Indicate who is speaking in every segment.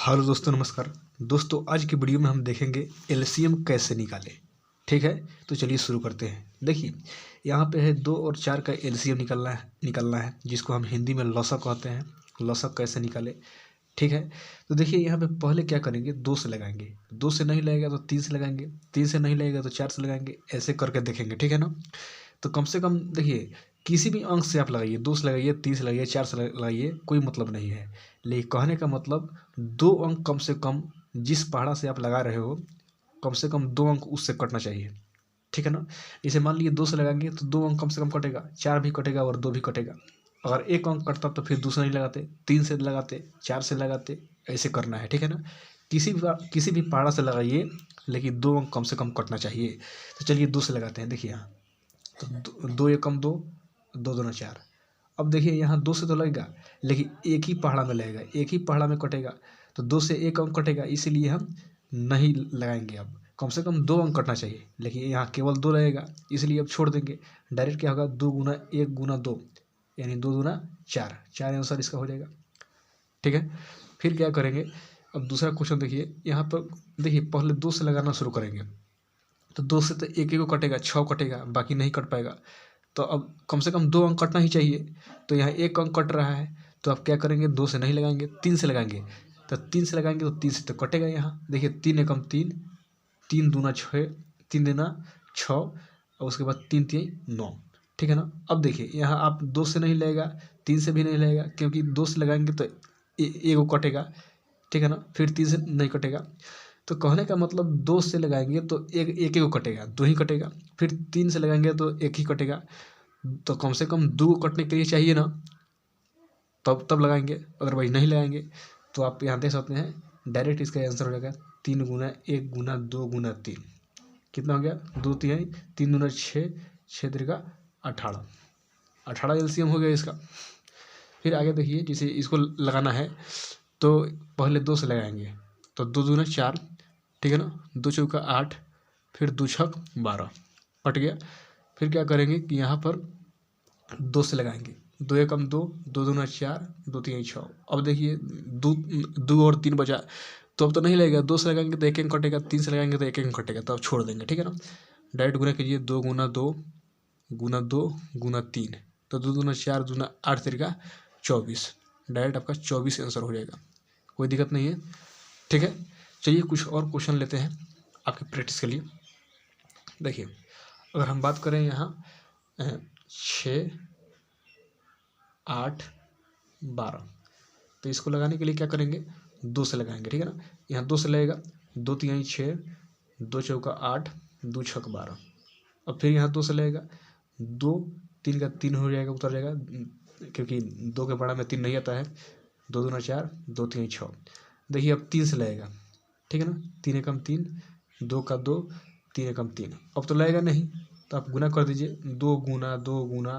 Speaker 1: Hello दोस्तों, नमस्कार दोस्तों। आज की वीडियो में हम देखेंगे एलसीएम कैसे निकालें। ठीक है, तो चलिए शुरू करते हैं। देखिए, यहाँ पे है 2 और 4 का एलसीएम निकालना है जिसको हम हिंदी में लॉसक कहते हैं। लॉसक कैसे निकालें, ठीक है। तो देखिए, यहाँ पे पहले क्या करेंगे, 2 से लगाएंगे। 2 से नहीं लगेगा तो 3 से लगाएंगे। 3 से नहीं लगेगा तो 4 से लगाएंगे। ऐसे करके देखेंगे, ठीक है ना। तो कम से कम देखिए, किसी भी अंक से आप लगाइए, 2 से लगाइए, 3 से लगाइए, 4 से लगाइए, कोई मतलब नहीं है। लेकिन कहने का मतलब 2 अंक कम से कम जिस पहाड़ा से आप लगा रहे हो, कम से कम 2 अंक उससे कटना चाहिए, ठीक है ना। जैसे मान लीजिए 2 से लगाएंगे तो 2 अंक कम से कम कटेगा, 4 भी कटेगा और 2 भी कटेगा। अगर 1 अंक कटता तो फिर दूसरा नहीं लगाते, 3 से लगाते, 4 से लगाते। ऐसे करना है, ठीक है ना। किसी भी पहाड़ा से लगाइए, लेकिन 2 अंक कम से कम कटना चाहिए। तो चलिए 2 से लगाते हैं। देखिए यहाँ तो 2 एकम 2, 2 दूना 4। अब देखिए यहाँ 2 से तो लगेगा, लेकिन एक ही पहाड़ा में लगेगा, एक ही पहाड़ा में कटेगा। तो 2 से 1 अंक कटेगा, इसीलिए हम नहीं लगाएंगे। अब कम से कम 2 अंक कटना चाहिए, लेकिन यहाँ केवल 2 लगेगा, इसलिए अब छोड़ देंगे। डायरेक्ट क्या होगा, 2 गुना 1 गुना 2, यानी 2 दूना 4। 4 आंसर इसका हो जाएगा, ठीक है। फिर क्या करेंगे, अब दूसरा क्वेश्चन देखिए। यहाँ पर देखिए, पहले 2 से लगाना शुरू करेंगे। तो 2 से तो एक को कटेगा, 6 कटेगा, बाकी नहीं कट पाएगा। तो अब कम से कम 2 अंक कटना ही चाहिए। तो यहाँ 1 अंक कट रहा है, तो आप क्या करेंगे, 2 से नहीं लगाएंगे, 3 से लगाएंगे। तो 3 से लगाएंगे तो 3 से तो कटेगा। यहाँ देखिए 3 एकम 3, 3 दूना 6, 3 दूना 6, और उसके बाद 3 3 9, ठीक है ना। अब देखिए यहाँ आप 2 से नहीं लगेगा, 3 से भी नहीं लगेगा, क्योंकि 2 से लगाएंगे तो एक कटेगा, ठीक है ना। फिर 3 से नहीं कटेगा। तो कहने का मतलब 2 से लगाएंगे तो एक को कटेगा, 2 ही कटेगा। फिर 3 से लगाएंगे तो 1 ही कटेगा। तो कम से कम 2 कटने के लिए चाहिए ना, तब लगाएंगे। अदरवाइज नहीं लगाएंगे। तो आप यहाँ देख सकते हैं, डायरेक्ट इसका आंसर हो जाएगा 3 गुना 1 गुना 2 गुना 3। कितना हो गया, 2 3 3 दूना 6, 6 तिरका 18। 18 एलसीएम हो गया इसका। फिर आगे देखिए, जैसे इसको लगाना है तो पहले 2 से लगाएंगे। तो 2 दूना 4, ठीक है ना। 2 चौका 8, फिर 2 छक 12, कट गया। फिर क्या करेंगे कि यहाँ पर 2 से लगाएंगे। 2 एकम 2, 2 दूना 4, 2 3 6। अब देखिए 2 और 3 बचा, तो अब तो नहीं लगेगा। 2 से लगाएंगे तो 1 1 कटेगा, 3 से लगाएंगे तो 1 1 कटेगा, तो अब छोड़ देंगे, ठीक है ना। डायरेक्ट गुना कीजिए, 2 गुना 2 गुना 2 गुना 3। तो 2 दूना 4 दूना 8 तिरका 24। डायरेक्ट आपका 24 आंसर हो जाएगा, कोई दिक्कत नहीं है, ठीक है। चलिए कुछ और क्वेश्चन लेते हैं आपकी प्रैक्टिस के लिए। देखिए, अगर हम बात करें यहाँ 6 8 12, तो इसको लगाने के लिए क्या करेंगे, 2 से लगाएंगे, ठीक है ना। यहाँ 2 से लगेगा, 2 3 6, 2 चौका 8, 2 छक 12। अब फिर यहाँ 2 से लगेगा, 2 3 का 3 हो जाएगा, उतर जाएगा, क्योंकि 2 के बड़ा में 3 नहीं आता है। 2 दूना 4, 2 3 6। देखिए अब 3 से लगेगा, ठीक है ना। 3 एकम 3, 2 का 2, 3 एकम 3। अब तो लगेगा नहीं, तो आप गुना कर दीजिए। 2 गुना 2 गुना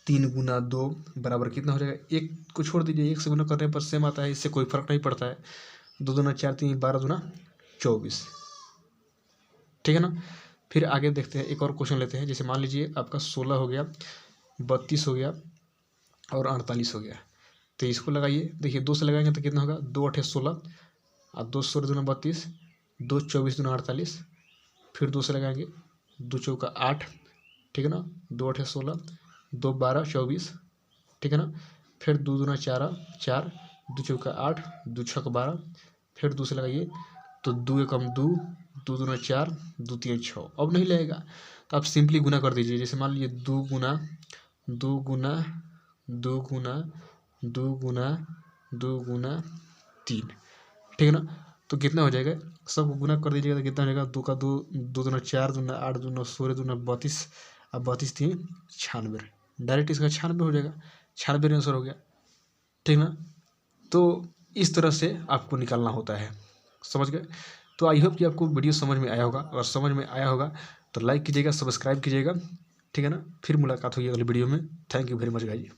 Speaker 1: 3 गुना 2 बराबर कितना हो जाएगा, 1 को छोड़ दीजिए। 1 से गुना करने पर सेम आता है, इससे कोई फर्क नहीं पड़ता है। 2 दूना 4 3 12 दूना 24, ठीक है ना। फिर आगे देखते हैं, एक और क्वेश्चन लेते हैं। जैसे मान लीजिए आपका 16 हो गया, 32 हो गया और 48 हो गया। तो इसको लगाइए। देखिए 2 से लगाएंगे तो कितना होगा, 2 8 16, और 2 16 दूना 32, 2 24 दूना 48। फिर 2 से लगाएंगे, 2 चौका 8, ठीक है ना। 2 8 16, 2 12 24, ठीक है ना। फिर 2 दूना 4 4, 2 चौका 8, 2 छक 12। फिर 2 से लगाइए तो 2 एकम 2, 2 दूना 4, 2 3 6। अब नहीं लगेगा, तो आप सिंपली गुना कर दीजिए। जैसे मान लीजिए 2 गुना 2 गुना 2 गुना 2 गुना 2 गुना 3, ठीक है ना। तो कितना हो जाएगा, सब गुना कर दीजिएगा तो कितना हो जाएगा, 2 का 2, 2 दूना 4 दूना 8 दूना 16 दूना 32, अब 32 3 96। डायरेक्ट इसका 96 हो जाएगा, 96 आंसर हो गया, ठीक ना। तो इस तरह से आपको निकालना होता है, समझ गए। तो आई होप कि आपको वीडियो समझ में आया होगा। अगर समझ में आया होगा तो लाइक कीजिएगा, सब्सक्राइब कीजिएगा, ठीक है ना। फिर मुलाकात होगी अगली वीडियो में। Thank you very much guys.